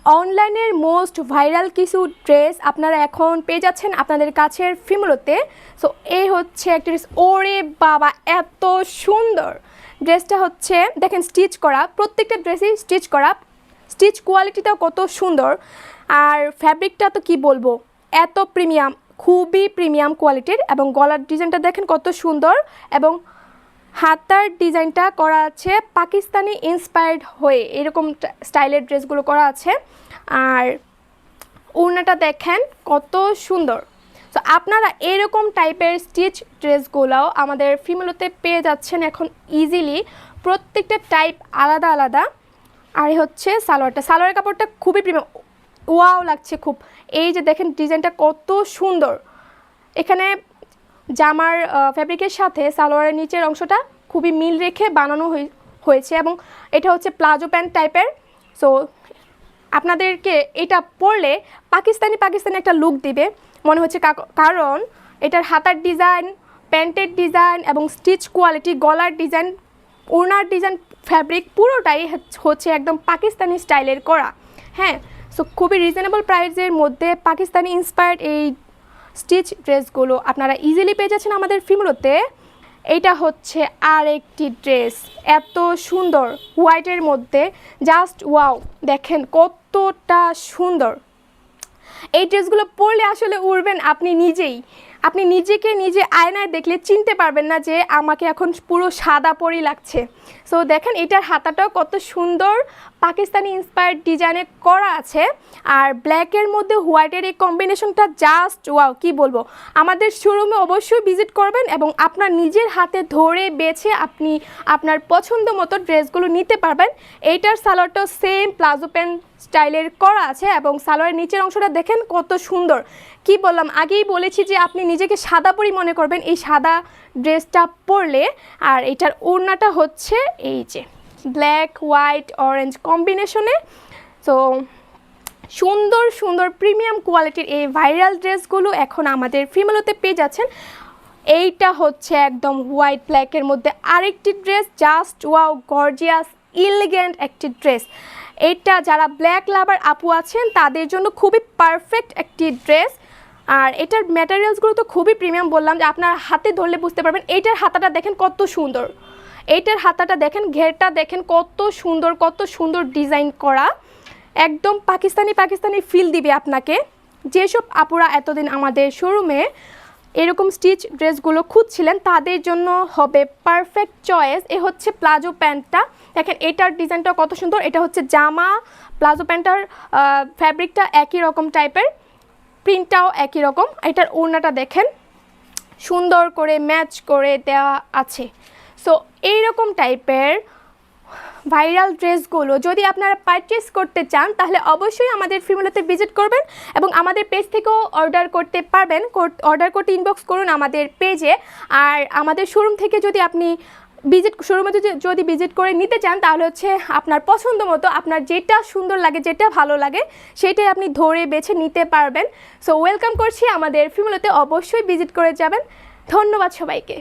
অনলাইনের most viral কিছু dress আপনারা এখন পেয়ে যাচ্ছেন আপনাদের কাছের ফিমোলোতে। সো এই হচ্ছে একটা ড্রেস, ওরে বাবা এত সুন্দর ড্রেসটা। হচ্ছে দেখেন স্টিচ করা, প্রত্যেকটা ড্রেসই স্টিচ করা, স্টিচ কোয়ালিটিটাও কত সুন্দর। আর ফ্যাব্রিকটা তো কি বলবো, এত প্রিমিয়াম, খুবই প্রিমিয়াম কোয়ালিটির। এবং গলার ডিজাইনটা দেখেন কত সুন্দর, এবং হাতার ডিজাইনটা করা আছে পাকিস্তানি ইন্সপায়ার্ড হয়ে, এরকম স্টাইলের ড্রেসগুলো করা আছে। আর ওড়নাটা দেখেন কত সুন্দর। তো আপনারা এরকম টাইপের স্টিচ ড্রেসগুলোও আমাদের ফিমেলোতে পেয়ে যাচ্ছেন এখন ইজিলি, প্রত্যেকটা টাইপ আলাদা আলাদা। আর হচ্ছে সালোয়ারটা, সালোয়ারের কাপড়টা খুবই প্রিমিয়াম, ওয়াও লাগছে খুব। এই যে দেখেন ডিজাইনটা কত সুন্দর। এখানে জামার ফ্যাব্রিকের সাথে সালোয়ারের নিচের অংশটা খুবই মিল রেখে বানানো হয়েছে, এবং এটা হচ্ছে প্লাজো প্যান্ট টাইপের। সো আপনাদেরকে এটা পরলে পাকিস্তানি পাকিস্তানি একটা লুক দিবে মনে হচ্ছে, কারণ এটার হাতার ডিজাইন, প্যান্টের ডিজাইন এবং স্টিচ কোয়ালিটি, গলার ডিজাইন, ওড়নার ডিজাইন, ফ্যাব্রিক পুরোটাই হচ্ছে একদম পাকিস্তানি স্টাইলের করা। হ্যাঁ, সো খুবই রিজনেবল প্রাইসের মধ্যে পাকিস্তানি ইন্সপায়ার্ড এই স্টিচ ড্রেসগুলো আপনারা ইজিলি পেয়ে যাচ্ছেন আমাদের ফিমেলোতে। এইটা হচ্ছে আর একটি ড্রেস, এত সুন্দর হোয়াইটের মধ্যে, জাস্ট ওয়াও, দেখেন কতটা সুন্দর। এই ড্রেসগুলো পরলে আসলে উড়বেন আপনি নিজেই। আপনি নিজেকে নিজে আয়নায় দেখলে চিনতে পারবেন না যে আমাকে এখন পুরো সাদা পরি লাগছে। সো দেখেন এটার হাতাটাও কত সুন্দর পাকিস্তানি ইন্সপায়ার্ড ডিজাইনে করা আছে। আর ব্ল্যাকের মধ্যে হোয়াইটের এই কম্বিনেশনটা জাস্ট ওয়াও, কি বলবো। আমাদের শোরুমে অবশ্যই ভিজিট করবেন এবং আপনার নিজের হাতে ধরে বেছে আপনি আপনার পছন্দ মতো ড্রেসগুলো নিতে পারবেন। এইটার সালোয়ারটাও সেম প্লাজো প্যান্ট স্টাইলের করা আছে, এবং সালোয়ারের নিচের অংশটা দেখেন কত সুন্দর। কি বললাম, আগেই বলেছি যে আপনি নিজেকে সাদা পরি মনে করবেন এই সাদা ড্রেসটা পরলে। আর এটার ওড়নাটা হচ্ছে এই যে ব্ল্যাক হোয়াইট অরেঞ্জ কম্বিনেশনে। সো সুন্দর সুন্দর প্রিমিয়াম কোয়ালিটির এই ভাইরাল ড্রেসগুলো এখন আমাদের ফিমেলোতে পেয়ে যাচ্ছেন। এইটা হচ্ছে একদম হোয়াইট ব্ল্যাকের মধ্যে আরেকটি dress, just wow, gorgeous elegant একটি ড্রেস। এইটা যারা ব্ল্যাক লাভার আপু আছেন তাদের জন্য খুবই পারফেক্ট একটি ড্রেস। আর এটার ম্যাটেরিয়ালসগুলো তো খুবই প্রিমিয়াম, বললাম যে আপনার হাতে ধরলে বুঝতে পারবেন। এইটার হাতাটা দেখেন কত সুন্দর, এইটার হাতাটা দেখেন, ঘেরটা দেখেন কত সুন্দর, কত সুন্দর ডিজাইন করা, একদম পাকিস্তানি পাকিস্তানি ফিল দিবে আপনাকে। যেসব আপুরা এতদিন আমাদের শোরুমে এরকম স্টিচ ড্রেসগুলো খুঁজছিলেন তাদের জন্য হবে পারফেক্ট চয়েস। এ হচ্ছে প্লাজো প্যান্টটা, দেখেন এটার ডিজাইনটা কত সুন্দর। এটা হচ্ছে জামা, প্লাজো প্যান্টার ফ্যাব্রিকটা একই রকম টাইপের, প্রিন্টটাও একই রকম। এটার ওড়নাটা দেখেন সুন্দর করে ম্যাচ করে দেওয়া আছে। সো এইরকম টাইপের ভাইরাল ড্রেসগুলো যদি আপনারা পারচেস করতে চান তাহলে অবশ্যই আমাদের ফিমেলোতে ভিজিট করবেন, এবং আমাদের পেজ থেকেও অর্ডার করতে পারবেন। অর্ডার করতে ইনবক্স করুন আমাদের পেজে। আর আমাদের শোরুম থেকে যদি আপনি শোরুমে যদি ভিজিট করে নিতে চান তাহলে হচ্ছে আপনার পছন্দ মতো, আপনার যেটা সুন্দর লাগে, যেটা ভালো লাগে সেটাই আপনি ধরে বেছে নিতে পারবেন। সো ওয়েলকাম করছি আমাদের ফিমেলোতে, অবশ্যই ভিজিট করে যাবেন। ধন্যবাদ সবাইকে।